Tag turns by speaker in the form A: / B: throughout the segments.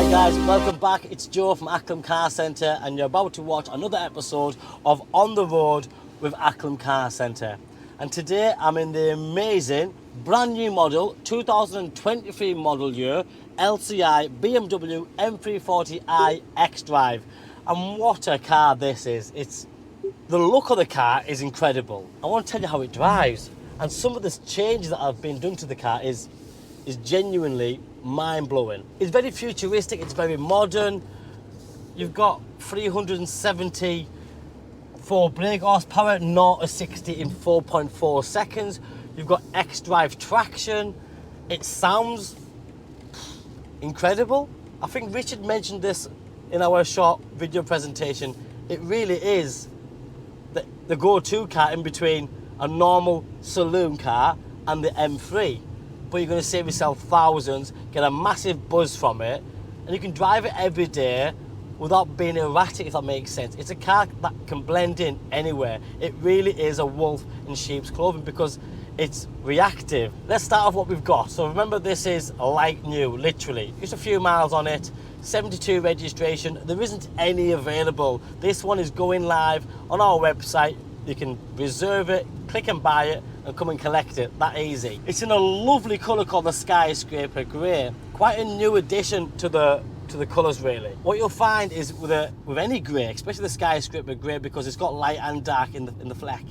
A: Hi guys, welcome back. It's Joe from Acklam Car Centre and you're about to watch another episode of On the Road with Acklam Car Centre. And today I'm in the amazing brand new model 2023 model year LCI BMW M340i X-Drive. And what a car this is. The look of the car is incredible. I want to tell you how it drives, and some of the changes that have been done to the car is genuinely mind-blowing. It's very futuristic, it's very modern. You've got 374 brake horsepower, 0 to 60 in 4.4 seconds. You've got X-Drive traction. It sounds incredible. I think Richard mentioned this in our short video presentation. It really is the go-to car in between a normal saloon car and the M3. But you're going to save yourself thousands, get a massive buzz from it, and you can drive it every day without being erratic, if that makes sense. It's a car that can blend in anywhere. It really is a wolf in sheep's clothing because it's reactive. Let's start off what we've got. So remember, this is like new, literally. Just a few miles on it, 72 registration. There isn't any available. This one is going live on our website. You can reserve it, click and buy it, and come and collect it, that easy. It's in a lovely colour called the Skyscraper Grey. Quite a new addition to the colours really. What you'll find is with any grey, especially the Skyscraper Grey, because it's got light and dark in the fleck,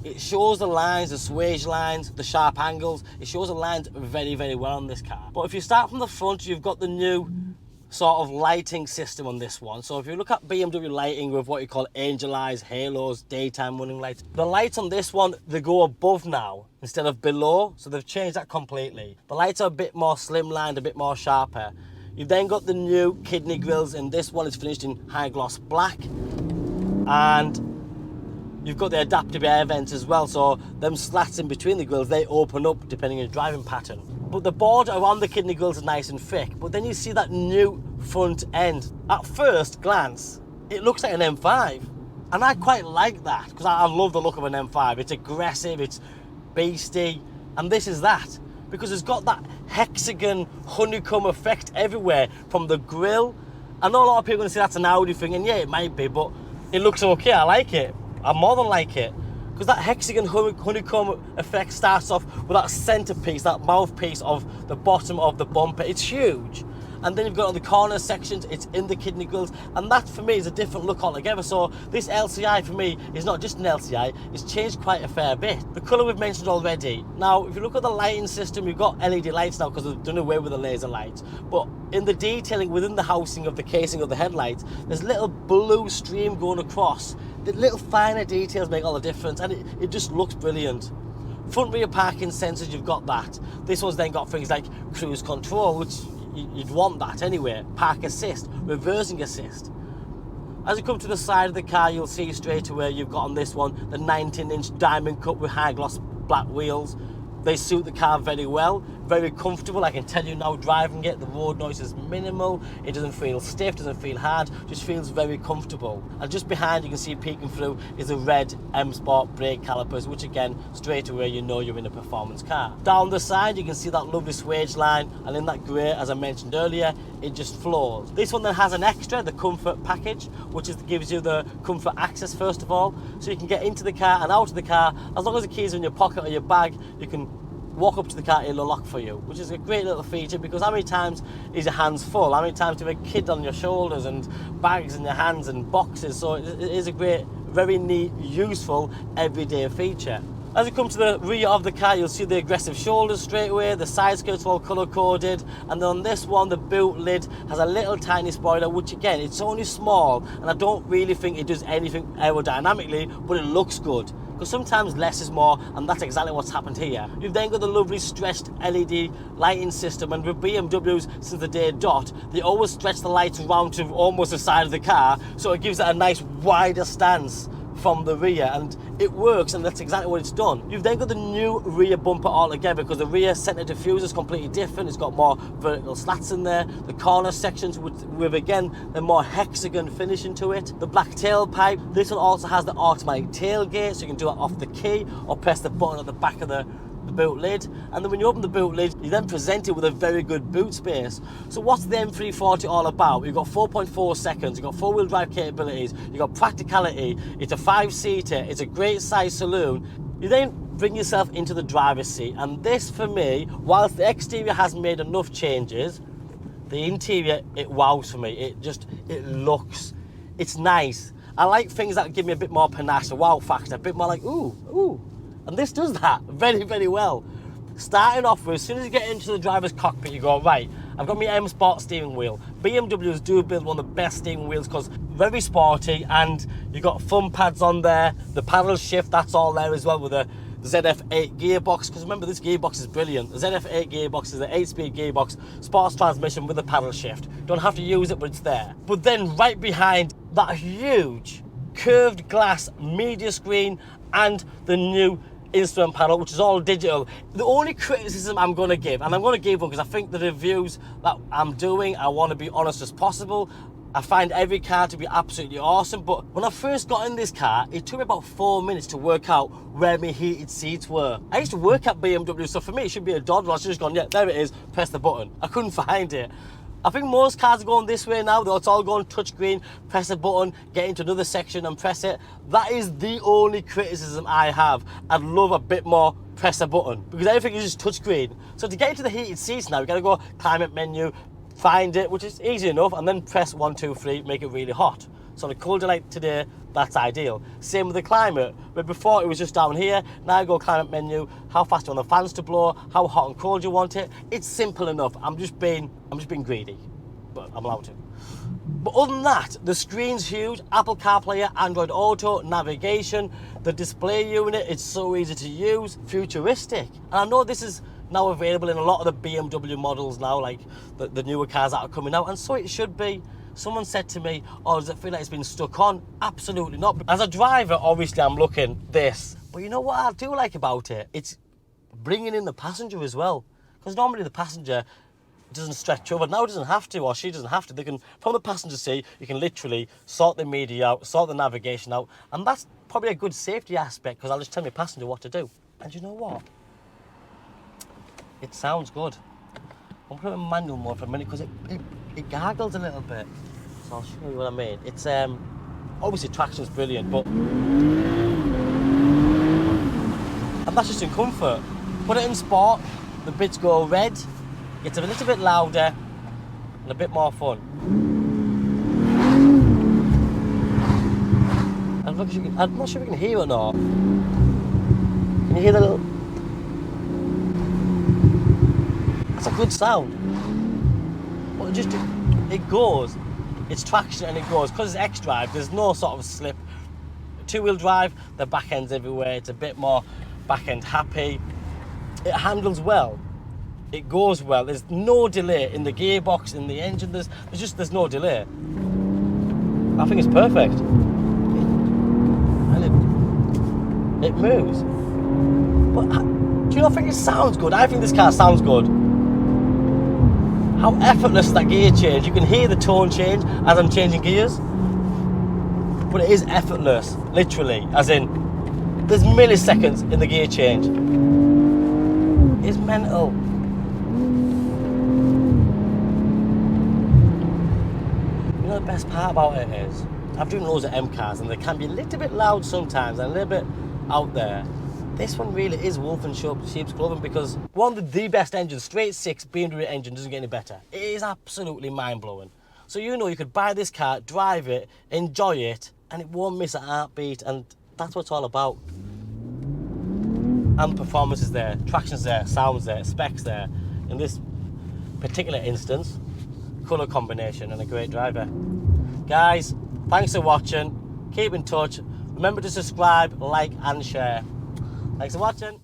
A: it shows the lines, the swage lines, the sharp angles. It shows the lines very, very well on this car. But if you start from the front, you've got the new sort of lighting system on this one. So if you look at BMW lighting with what you call angelized halos, daytime running lights, the lights on this one, they go above now instead of below, so they've changed that completely. The lights are a bit more slimlined, a bit more sharper. You've then got the new kidney grills, and this one is finished in high gloss black, and you've got the adaptive air vents as well, so them slats in between the grills, they open up depending on your driving pattern. But the board around the kidney grills is nice and thick. But then you see that new front end. At first glance, it looks like an M5. And I quite like that, because I love the look of an M5. It's aggressive, it's beastie, and this is that. Because it's got that hexagon honeycomb effect everywhere from the grille. I know a lot of people are going to say that's an Audi thing, and yeah, it might be, but it looks okay, I like it. I more than like it. Because that hexagon honeycomb effect starts off with that centerpiece, that mouthpiece of the bottom of the bumper. It's huge. And then you've got on the corner sections, it's in the kidney grills, and that for me is a different look altogether. So this LCI for me is not just an LCI, it's changed quite a fair bit. The colour we've mentioned already. Now, if you look at the lighting system, you've got LED lights now because they've done away with the laser lights. But in the detailing within the housing of the casing of the headlights, there's a little blue stream going across. The little finer details make all the difference, and it just looks brilliant. Front rear parking sensors, you've got that. This one's then got things like cruise control, which you'd want that anyway. Park assist, reversing assist. As you come to the side of the car, you'll see straight away you've got on this one the 19-inch diamond cut with high gloss black wheels. They suit the car very well, very comfortable. I can tell you now, driving it, the road noise is minimal. It doesn't feel stiff, doesn't feel hard, just feels very comfortable. And just behind, you can see peeking through is the red M Sport brake calipers, which again, straight away you know you're in a performance car. Down the side, you can see that lovely swage line, and in that grey, as I mentioned earlier, it just flows. This one then has an extra, the comfort package, which gives you the comfort access first of all, so you can get into the car and out of the car. As long as the keys are in your pocket or your bag, you can walk up to the car, it'll lock for you, which is a great little feature, because how many times is your hands full? How many times do you have a kid on your shoulders and bags in your hands and boxes? So it is a great, very neat, useful, everyday feature. As you come to the rear of the car, you'll see the aggressive shoulders straight away, the side skirts are all colour coded, and then on this one, the boot lid has a little tiny spoiler, which again, it's only small, and I don't really think it does anything aerodynamically, but it looks good. Because sometimes less is more, and that's exactly what's happened here. You've then got the lovely stretched LED lighting system, and with BMWs since the day dot, they always stretch the lights around to almost the side of the car, so it gives it a nice wider stance from the rear, and it works, and that's exactly what it's done. You've then got the new rear bumper altogether, because the rear centre diffuser is completely different. It's got more vertical slats in there, the corner sections with again a more hexagon finishing to it, the black tailpipe. This one also has the automatic tailgate, so you can do it off the key or press the button at the back of the the boot lid, and then when you open the boot lid, you then present it with a very good boot space. So what's the M340 all about? You've got 4.4 seconds, you've got four-wheel drive capabilities, you've got practicality, it's a 5-seater, it's a great size saloon. You then bring yourself into the driver's seat, and this for me, whilst the exterior has made enough changes, the interior, it wows for me. It looks, it's nice. I like things that give me a bit more panache, a wow factor, a bit more like, ooh. And this does that very, very well. Starting off with, as soon as you get into the driver's cockpit, you go, right, I've got my M Sport steering wheel. BMWs do build one of the best steering wheels because very sporty, and you've got thumb pads on there, the paddle shift, that's all there as well with the ZF8 gearbox, because remember, this gearbox is brilliant. The ZF8 gearbox is an 8-speed gearbox, sports transmission with a paddle shift. Don't have to use it, but it's there. But then right behind that huge curved glass media screen and the new instrument panel, which is all digital. The only criticism I'm going to give, and I'm going to give one because I think the reviews that I'm doing, I want to be honest as possible. I find every car to be absolutely awesome, but when I first got in this car, it took me about 4 minutes to work out where my heated seats were. I used to work at BMW, so for me it should be a doddle. I should have just gone, yeah, there it is, press the button. I couldn't find it. I think most cars are going this way now. It's all going touchscreen, press a button, get into another section and press it. That is the only criticism I have. I'd love a bit more press a button, because everything is just touchscreen. So to get into the heated seats now, you gotta go climate menu, find it, which is easy enough, and then press 1, 2, 3, make it really hot. So on a colder night today, that's ideal. Same with the climate, but before it was just down here. Now I go climate menu, how fast do you want the fans to blow, how hot and cold you want it. It's simple enough. I'm just being greedy, but I'm allowed to. But other than that, the screen's huge, Apple CarPlay, Android Auto, navigation, the display unit, it's so easy to use, futuristic. And I know this is now available in a lot of the BMW models now, like the newer cars that are coming out, and so it should be. Someone said to me, oh, does it feel like it's been stuck on? Absolutely not. As a driver, obviously I'm looking this, but you know what I do like about it? It's bringing in the passenger as well, because normally the passenger doesn't stretch over. Now it doesn't have to, or she doesn't have to. They can, from the passenger seat, you can literally sort the media out, sort the navigation out, and that's probably a good safety aspect, because I'll just tell my passenger what to do. And you know what? It sounds good. I'll put it in manual mode for a minute because it gargles a little bit. So I'll show you what I mean. It's obviously traction's brilliant, but and that's just in comfort. Put it in sport, the bits go red, gets a little bit louder and a bit more fun. I'm not sure if you can hear it or not. Can you hear the little? That's a good sound. But it goes. It's traction and it goes. Because it's X-Drive, there's no sort of slip. Two-wheel drive, the back end's everywhere. It's a bit more back-end happy. It handles well. It goes well. There's no delay in the gearbox, in the engine. There's no delay. I think it's perfect. And it moves. But do you not think it sounds good? I think this car sounds good. How effortless that gear change. You can hear the tone change as I'm changing gears. But it is effortless, literally. As in, there's milliseconds in the gear change. It's mental. You know the best part about it is, I've driven loads of M cars and they can be a little bit loud sometimes and a little bit out there. This one really is wolf in sheep's clothing, because one of the best engines, straight 6 BMW engine, doesn't get any better. It is absolutely mind-blowing. So you know you could buy this car, drive it, enjoy it, and it won't miss a heartbeat, and that's what it's all about. And performance is there, traction's there, sound's there, specs there. In this particular instance, colour combination and a great driver. Guys, thanks for watching. Keep in touch. Remember to subscribe, like and share. Thanks for watching.